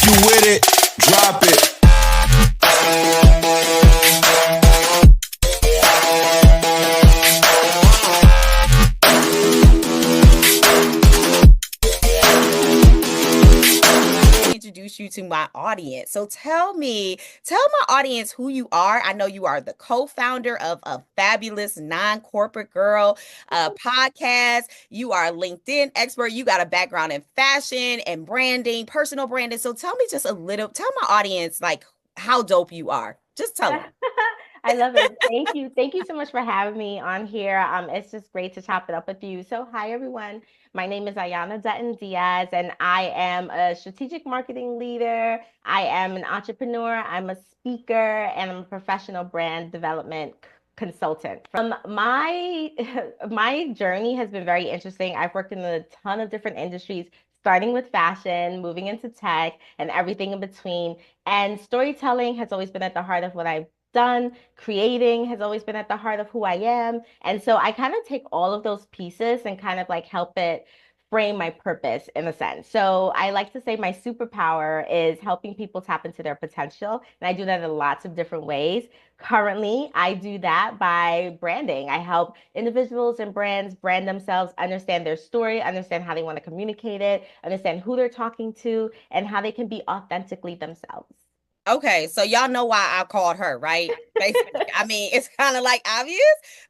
If you with it, drop it. Introduce you to my audience. So tell my audience who you are. I know you are the co-founder of a fabulous non-corporate girl podcast. You are a LinkedIn expert. You got a background in fashion and branding, personal branding. So tell my audience like how dope you are. Just tell them. I love it. Thank you. Thank you so much for having me on here. It's just great to chop it up with you. So, hi, everyone. My name is Ayanna Dutton Diaz, and I am a strategic marketing leader. I am an entrepreneur. I'm a speaker, and I'm a professional brand development consultant. From my my journey has been very interesting. I've worked in a ton of different industries, starting with fashion, moving into tech, and everything in between. And storytelling has always been at the heart of what I've done. Creating has always been at the heart of who I am. And so I kind of take all of those pieces and kind of like help it frame my purpose in a sense. So I like to say my superpower is helping people tap into their potential. And I do that in lots of different ways. Currently, I do that by branding. I help individuals and brands brand themselves, understand their story, understand how they want to communicate it, understand who they're talking to, and how they can be authentically themselves. Okay, so y'all know why I called her, right? Basically, I mean, it's kind of like obvious,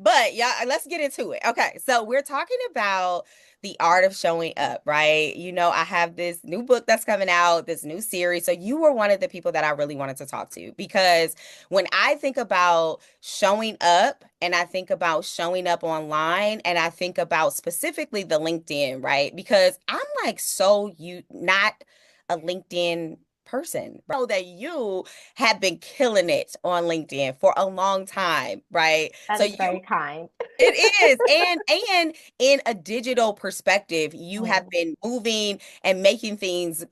but y'all, let's get into it. Okay, so we're talking about the art of showing up, right? You know, I have this new book that's coming out, this new series. So you were one of the people that I really wanted to talk to because when I think about showing up and I think about showing up online and I think about specifically the LinkedIn, right? Because I'm like not a LinkedIn person. Know that you have been killing it on LinkedIn for a long time, right? That So is you very kind. it is. And in a digital perspective, you have Mm. been moving and making things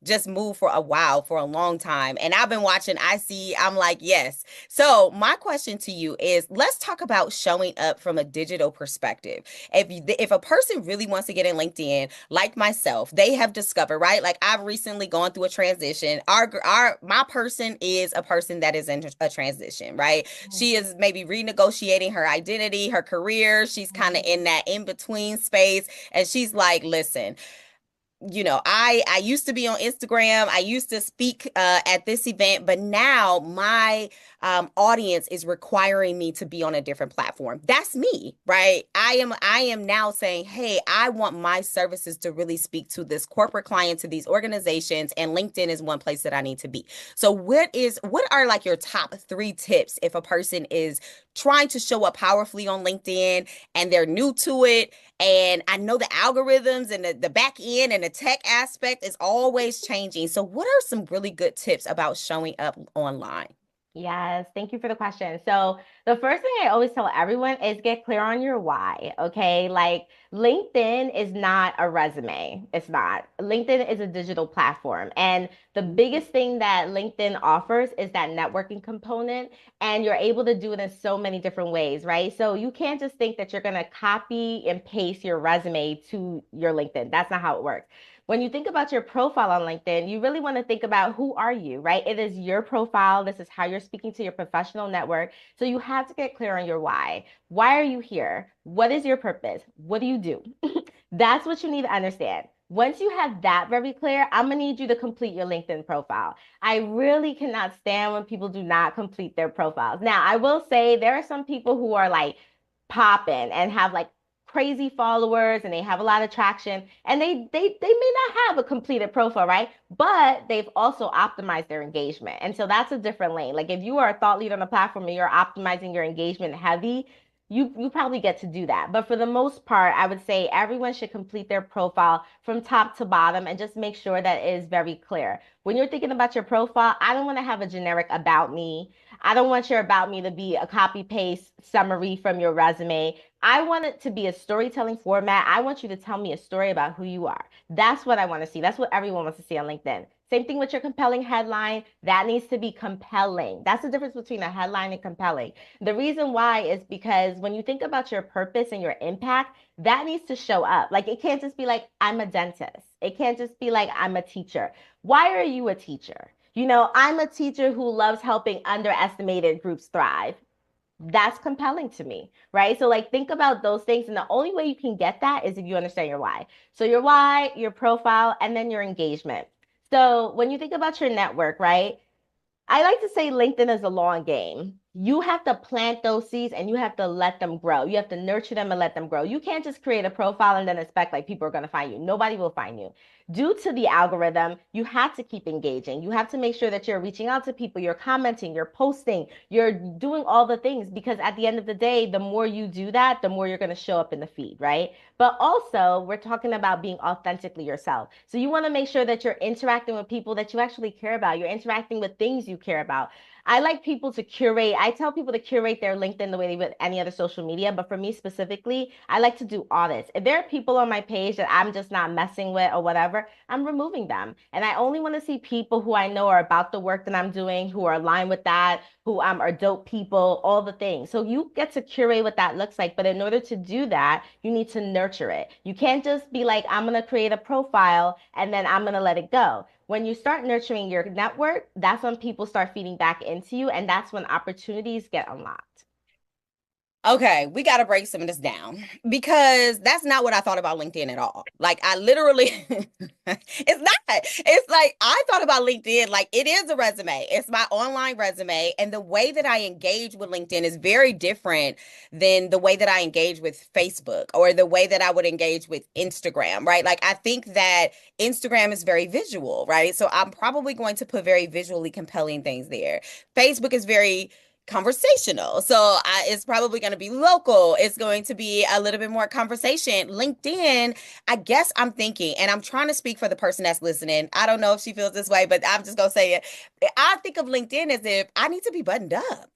just move for a while, for a long time. And I've been watching, I'm like, yes. So my question to you is let's talk about showing up from a digital perspective. If a person really wants to get in LinkedIn, like myself, they have discovered, right? Like I've recently gone through a transition. My person is a person that is in a transition, right? She is maybe renegotiating her identity, her career. She's kind of Mm. in that in between space. And she's like, listen, I used to be on Instagram. I used to speak at this event, but now my audience is requiring me to be on a different platform. That's me, right? I am now saying, hey, I want my services to really speak to this corporate client, to these organizations, and LinkedIn is one place that I need to be. So what are like your top 3 tips if a person is trying to show up powerfully on LinkedIn and they're new to it? And I know the algorithms and the back end and the tech aspect is always changing. So, what are some really good tips about showing up online? Yes, thank you for the question. So, the first thing I always tell everyone is get clear on your why. Okay. Like LinkedIn is not a resume. It's not. LinkedIn is a digital platform. And the biggest thing that LinkedIn offers is that networking component. And you're able to do it in so many different ways, right? So, you can't just think that you're going to copy and paste your resume to your LinkedIn. That's not how it works. When you think about your profile on LinkedIn, you really want to think about who are you, right? It is your profile. This is how you're speaking to your professional network. So you have to get clear on your why. Why are you here? What is your purpose? What do you do? That's what you need to understand. Once you have that very clear, I'm gonna need you to complete your LinkedIn profile. I really cannot stand when people do not complete their profiles. Now, I will say there are some people who are like popping and have like crazy followers and they have a lot of traction and they may not have a completed profile, right? But they've also optimized their engagement. And so that's a different lane. Like if you are a thought leader on the platform and you're optimizing your engagement heavy, you probably get to do that. But for the most part, I would say everyone should complete their profile from top to bottom and just make sure that it is very clear. When you're thinking about your profile, I don't want to have a generic about me. I don't want your about me to be a copy paste summary from your resume. I want it to be a storytelling format. I want you to tell me a story about who you are. That's what I want to see. That's what everyone wants to see on LinkedIn. Same thing with your compelling headline. That needs to be compelling. That's the difference between a headline and compelling. The reason why is because when you think about your purpose and your impact, that needs to show up. Like it can't just be like, I'm a dentist. It can't just be like, I'm a teacher. Why are you a teacher? I'm a teacher who loves helping underestimated groups thrive. That's compelling to me, right? So like think about those things. And the only way you can get that is if you understand your why. So your why, your profile, and then your engagement. So when you think about your network, right? I like to say LinkedIn is a long game. You have to plant those seeds and you have to let them grow. You have to nurture them and let them grow. You can't just create a profile and then expect like people are going to find you. Nobody will find you. Due to the algorithm, you have to keep engaging. You have to make sure that you're reaching out to people, you're commenting, you're posting, you're doing all the things because at the end of the day, the more you do that, the more you're going to show up in the feed, right? But also, we're talking about being authentically yourself. So you want to make sure that you're interacting with people that you actually care about. You're interacting with things you care about. I like people to curate. I tell people to curate their LinkedIn the way they would any other social media. But for me specifically, I like to do audits. If there are people on my page that I'm just not messing with or whatever, I'm removing them. And I only want to see people who I know are about the work that I'm doing, who are aligned with that, who are dope people, all the things. So you get to curate what that looks like. But in order to do that, you need to nurture it. You can't just be like, I'm going to create a profile and then I'm going to let it go. When you start nurturing your network, that's when people start feeding back into you, and that's when opportunities get unlocked. Okay, we got to break some of this down because that's not what I thought about LinkedIn at all. Like, I literally, it's not. It's like I thought about LinkedIn like it is a resume, it's my online resume. And the way that I engage with LinkedIn is very different than the way that I engage with Facebook or the way that I would engage with Instagram, right? Like, I think that Instagram is very visual, right? So I'm probably going to put very visually compelling things there. Facebook is very conversational. So it's probably going to be local. It's going to be a little bit more conversation. LinkedIn, I guess I'm thinking, and I'm trying to speak for the person that's listening. I don't know if she feels this way, but I'm just going to say it. I think of LinkedIn as if I need to be buttoned up.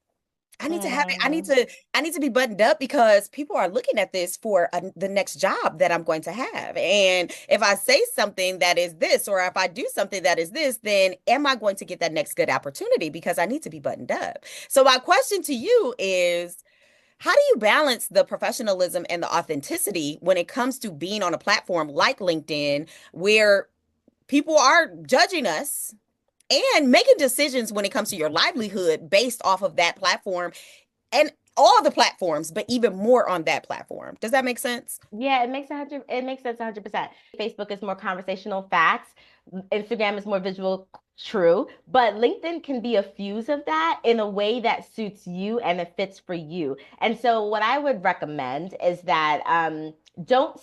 I need to have it. Mm. I need to be buttoned up because people are looking at this for the next job that I'm going to have. And if I say something that is this, or if I do something that is this, then am I going to get that next good opportunity? Because I need to be buttoned up. So my question to you is, how do you balance the professionalism and the authenticity when it comes to being on a platform like LinkedIn, where people are judging us and making decisions when it comes to your livelihood based off of that platform and all the platforms, but even more on that platform? Does that make sense? Yeah, it makes sense 100%. Facebook is more conversational facts. Instagram is more visual, true, but LinkedIn can be a fuse of that in a way that suits you and it fits for you. And so what I would recommend is that don't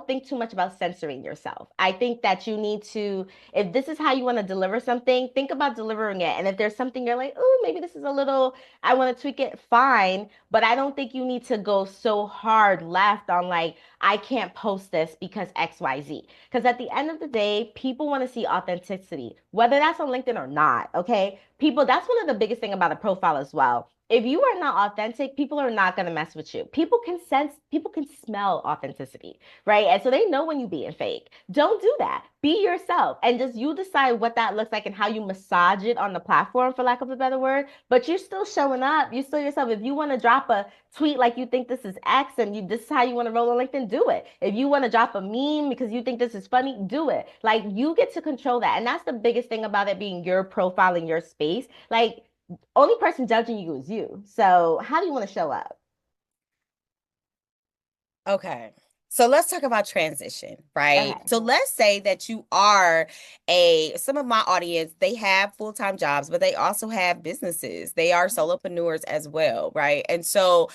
think too much about censoring yourself. I think that you need to, if this is how you want to deliver something, think about delivering it. And if there's something you're like, oh, maybe this is a little, I want to tweak it, fine. But I don't think you need to go so hard left on like, I can't post this because XYZ. Because at the end of the day, people want to see authenticity, whether that's on LinkedIn or not. Okay. People, that's one of the biggest thing about a profile as well. If you are not authentic, people are not going to mess with you. People can sense, people can smell authenticity, right? And so they know when you're being fake. Don't do that. Be yourself and just you decide what that looks like and how you massage it on the platform, for lack of a better word. But you're still showing up. You're still yourself. If you want to drop a tweet like you think this is X and this is how you want to roll on LinkedIn, do it. If you want to drop a meme because you think this is funny, do it. Like you get to control that. And that's the biggest thing about it being your profile in your space. Like only person judging you is you. So how do you want to show up? Okay. So let's talk about transition, right? Okay. So let's say that you are some of my audience, they have full-time jobs, but they also have businesses. They are solopreneurs as well, right? And so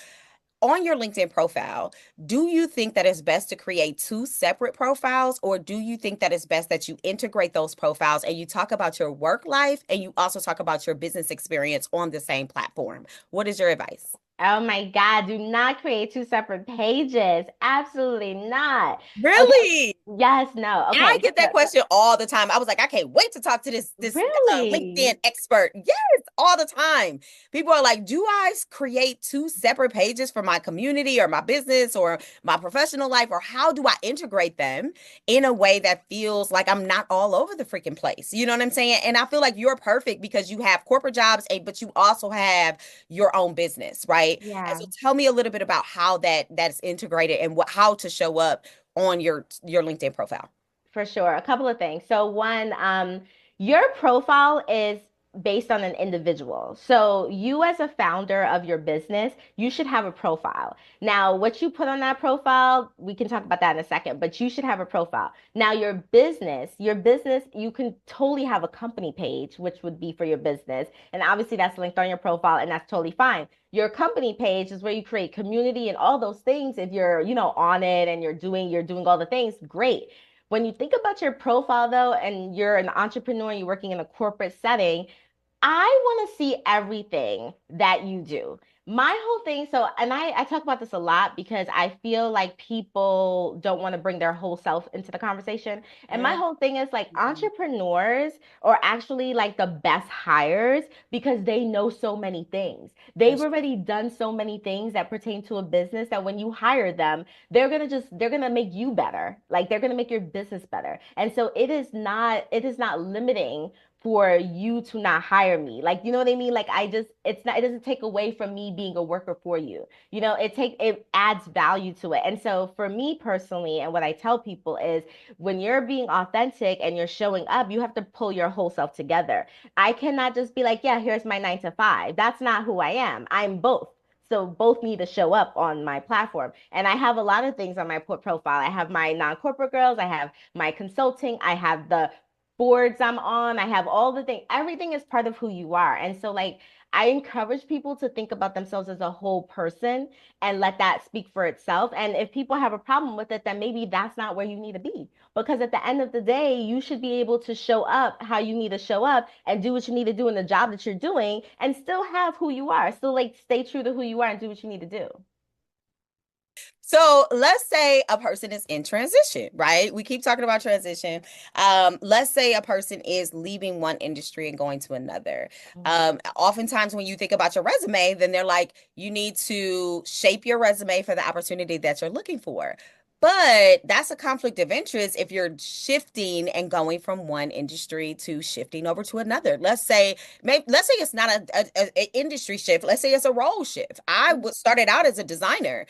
on your LinkedIn profile, do you think that it's best to create two separate profiles, or do you think that it's best that you integrate those profiles and you talk about your work life and you also talk about your business experience on the same platform? What is your advice? Oh my God, do not create two separate pages. Absolutely not. Okay. Really? Yes, no. I Okay. get So, that question all the time. I was like, I can't wait to talk to this LinkedIn really? expert. Yes, all the time. People are like, do I create two separate pages for my community or my business or my professional life, or how do I integrate them in a way that feels like I'm not all over the freaking place? You know what I'm saying? And I feel like you're perfect because you have corporate jobs, but you also have your own business, right? And Yeah. so tell me a little bit about how that's integrated and how to show up on your LinkedIn profile. For sure. A couple of things. So one, your profile is based on an individual. So you as a founder of your business, you should have a profile. Now, what you put on that profile, we can talk about that in a second, but you should have a profile. Now, your business, you can totally have a company page, which would be for your business. And obviously that's linked on your profile and that's totally fine. Your company page is where you create community and all those things. If you're, on it and you're doing all the things, great. When you think about your profile though, and you're an entrepreneur, you're working in a corporate setting, I want to see everything that you do. My whole thing, so, and I talk about this a lot because I feel like people don't want to bring their whole self into the conversation. And my whole thing is like Mhm. entrepreneurs are actually like the best hires because they know so many things. They've That's already done so many things that pertain to a business that when you hire them, they're gonna make you better. Like they're gonna make your business better. And so it is not limiting for you to not hire me. Like, you know what I mean? Like it doesn't take away from me being a worker for you. It adds value to it. And so for me personally, and what I tell people is when you're being authentic and you're showing up, you have to pull your whole self together. I cannot just be like, yeah, here's my 9 to 5. That's not who I am. I'm both. So both need to show up on my platform. And I have a lot of things on my profile. I have my non-corporate girls, I have my consulting, I have the boards I'm on. I have all the things. Everything is part of who you are. And so, like, I encourage people to think about themselves as a whole person and let that speak for itself. And if people have a problem with it, then maybe that's not where you need to be. Because at the end of the day, you should be able to show up how you need to show up and do what you need to do in the job that you're doing and still have who you are. Still, like, stay true to who you are and do what you need to do. So let's say a person is in transition, right? We keep talking about transition. Let's say a person is leaving one industry and going to another. Oftentimes, when you think about your resume, then they're like, you need to shape your resume for the opportunity that you're looking for. But that's a conflict of interest if you're shifting and going from one industry to shifting over to another. Let's say it's not a industry shift. Let's say it's a role shift. Started out as a designer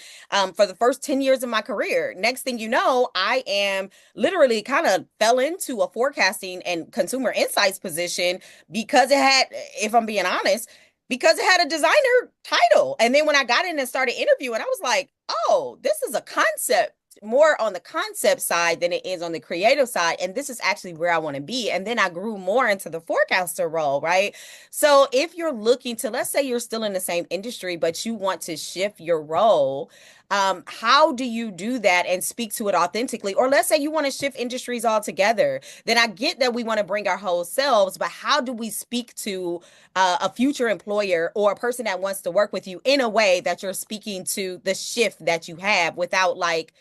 for the first 10 years of my career. Next thing you know, I am literally kind of fell into a forecasting and consumer insights position because it had, if I'm being honest, because it had a designer title. And then when I got in and started interviewing, I was like, oh, this is a concept, more on the concept side than it is on the creative side. And this is actually where I want to be. And then I grew more into the forecaster role, right? So if you're looking to, let's say you're still in the same industry, but you want to shift your role, how do you do that and speak to it authentically? Or let's say you want to shift industries altogether. Then I get that we want to bring our whole selves, but how do we speak to a future employer or a person that wants to work with you in a way that you're speaking to the shift that you have without like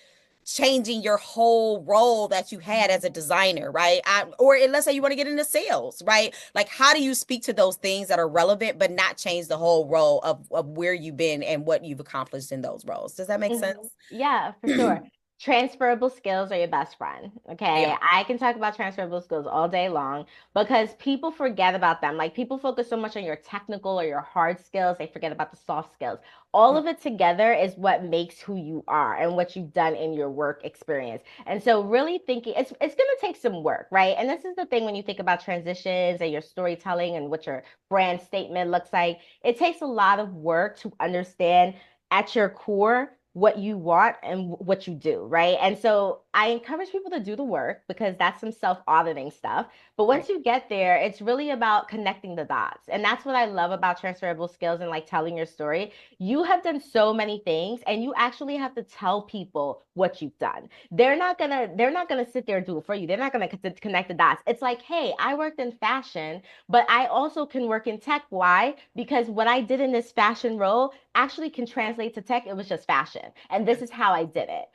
changing your whole role that you had as a designer, right? Or let's say you want to get into sales, right? Like, how do you speak to those things that are relevant, but not change the whole role of where you've been and what you've accomplished in those roles? Does that make sense? Yeah, for sure. Transferable skills are your best friend. Okay. Yeah. I can talk about transferable skills all day long because people forget about them. Like people focus so much on your technical or your hard skills, they forget about the soft skills. All of it together is what makes who you are and what you've done in your work experience. And so really thinking it's going to take some work, right? And this is the thing when you think about transitions and your storytelling and what your brand statement looks like. It takes a lot of work to understand at your core what you want and what you do, right? And so I encourage people to do the work because that's some self-auditing stuff. But Right. once you get there, it's really about connecting the dots. And that's what I love about transferable skills and like telling your story. You have done so many things and you actually have to tell people what you've done. They're not gonna sit there and do it for you. They're not gonna connect the dots. It's like, hey, I worked in fashion, but I also can work in tech. Why? Because what I did in this fashion role actually can translate to tech. It was just fashion. And this is how I did it.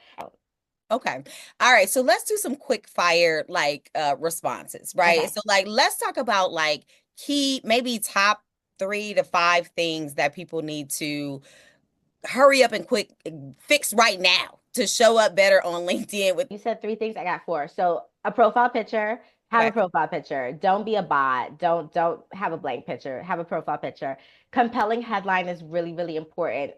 Okay. All right. So let's do some quick fire like responses, right? Okay. So like let's talk about like key, maybe top 3 to 5 things that people need to hurry up and quick fix right now to show up better on LinkedIn with. You said 3 things. I got 4. So a profile picture, Have a Okay. profile picture. Don't be a bot. Don't have a blank picture. Have a profile picture. Compelling headline is really, really important.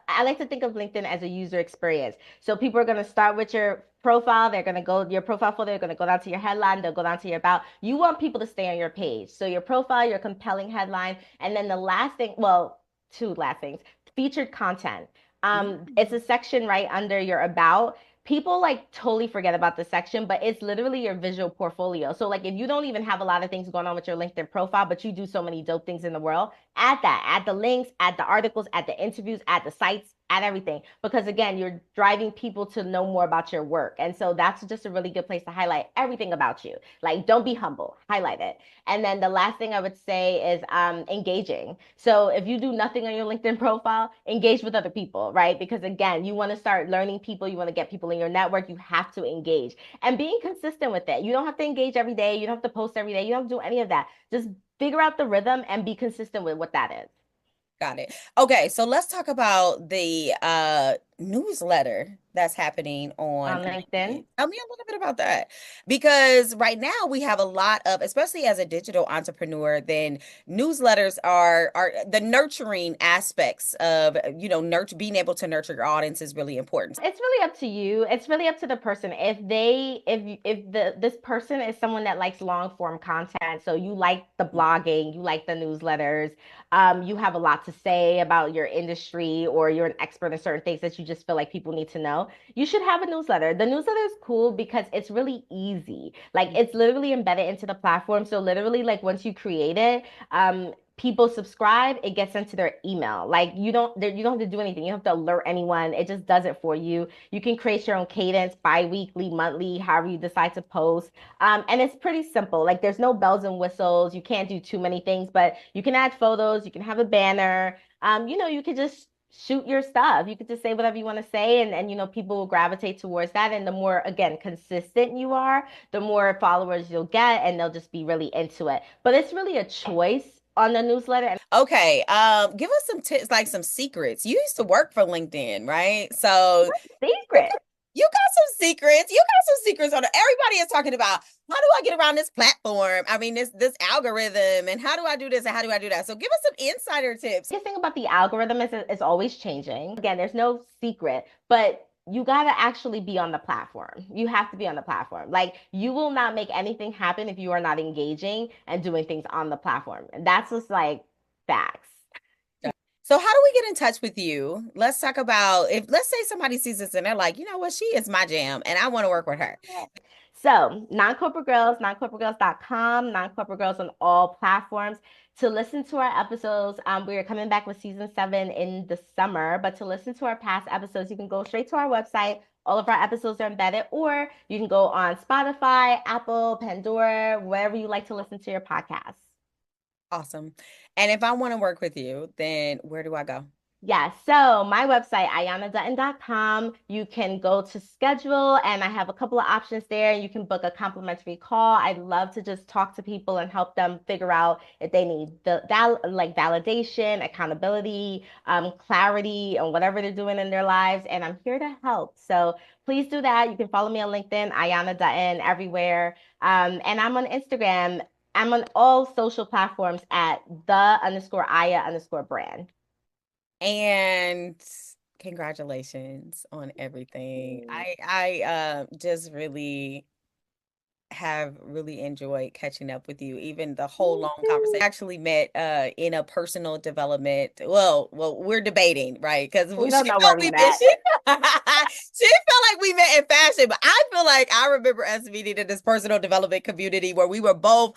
I like to think of LinkedIn as a user experience. So people are going to start with your profile. They're going to go your profile photo. They're going to go down to your headline. They'll go down to your about. You want people to stay on your page. So your profile, your compelling headline, and then the last thing, well, two last things, featured content. It's a section right under your about. People like totally forget about this section, but it's literally your visual portfolio. So like if you don't even have a lot of things going on with your LinkedIn profile, but you do so many dope things in the world, add that, add the links, add the articles, add the interviews, add the sites, add everything. Because again, you're driving people to know more about your work. And so that's just a really good place to highlight everything about you. Like don't be humble, highlight it. And then the last thing I would say is engaging. So if you do nothing on your LinkedIn profile, engage with other people, right? Because again, you want to start learning people, you want to get people in your network, you have to engage and being consistent with it. You don't have to engage every day, you don't have to post every day, you don't have to do any of that. Just figure out the rhythm and be consistent with what that is. Got it. Okay, so let's talk about the newsletter that's happening on On LinkedIn. LinkedIn. Tell me a little bit about that. Because right now we have a lot of, especially as a digital entrepreneur, then newsletters are the nurturing aspects of, nurture being able to nurture your audience is really important. It's really up to you. It's really up to the person. If this person is someone that likes long form content, so you like the blogging, you like the newsletters, you have a lot to say about your industry, or you're an expert in certain things that you just feel like people need to know, you should have a newsletter. The newsletter is cool because it's really easy. Like it's literally embedded into the platform. So literally, like once you create it, people subscribe, it gets into their email. Like you don't have to do anything. You don't have to alert anyone. It just does it for you. You can create your own cadence, bi-weekly, monthly, however you decide to post. And it's pretty simple. Like there's no bells and whistles. You can't do too many things, but you can add photos, you can have a banner. You could just shoot your stuff. You could just say whatever you want to say, and people will gravitate towards that. And the more, again, consistent you are, the more followers you'll get, and they'll just be really into it. But it's really a choice on the newsletter. Okay, give us some tips, like some secrets. You used to work for LinkedIn, right? So Secret. you got some secrets. You got some secrets on it. Everybody is talking about how do I get around this platform? I mean, this algorithm, and how do I do this and how do I do that? So give us some insider tips. The thing about the algorithm is it's always changing. Again, there's no secret, but you got to actually be on the platform. You have to be on the platform. Like you will not make anything happen if you are not engaging and doing things on the platform. And that's just like facts. So how do we get in touch with you? Let's talk about, if let's say somebody sees this and they're like, you know what, she is my jam and I want to work with her. So, non-corporate girls, noncorporategirls.com, non-corporate girls on all platforms. To listen to our episodes, we are coming back with season 7 in the summer. But to listen to our past episodes, you can go straight to our website. All of our episodes are embedded, or you can go on Spotify, Apple, Pandora, wherever you like to listen to your podcasts. Awesome. And if I want to work with you, then where do I go? Yeah, so my website, ayannadutton.com, you can go to schedule, and I have a couple of options there. You can book a complimentary call. I'd love to just talk to people and help them figure out if they need like validation, accountability, clarity on whatever they're doing in their lives. And I'm here to help. So please do that. You can follow me on LinkedIn, Ayanna Dutton, everywhere. And I'm on Instagram. I'm on all social platforms at the_Aya_brand. And congratulations on everything. I just really have really enjoyed catching up with you, even the whole long conversation. Actually met in a personal development. Well, we're debating, right? Because We she don't know where felt we we met. met. She felt like we met in fashion, but I feel like I remember us meeting in this personal development community where we were both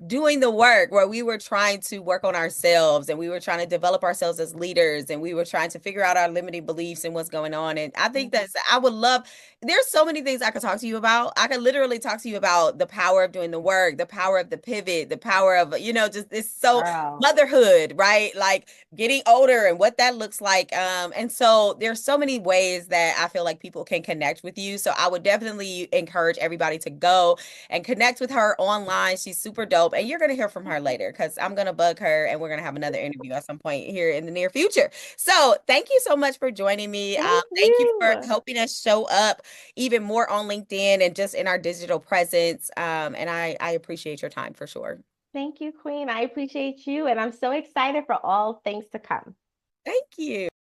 doing the work, where we were trying to work on ourselves and we were trying to develop ourselves as leaders, and we were trying to figure out our limiting beliefs and what's going on. And I think I would love, there's so many things I could talk to you about. I could literally talk to you about the power of doing the work, the power of the pivot, the power of, just it's so Girl. motherhood, right? Like getting older and what that looks like. And so there's so many ways that I feel like people can connect with you. So I would definitely encourage everybody to go and connect with her online. She's super dope. hope, and you're going to hear from her later because I'm going to bug her and we're going to have another interview at some point here in the near future. So thank you so much for joining me. Thank you for helping us show up even more on LinkedIn and just in our digital presence. And I appreciate your time for sure. Thank you, Queen. I appreciate you. And I'm so excited for all things to come. Thank you.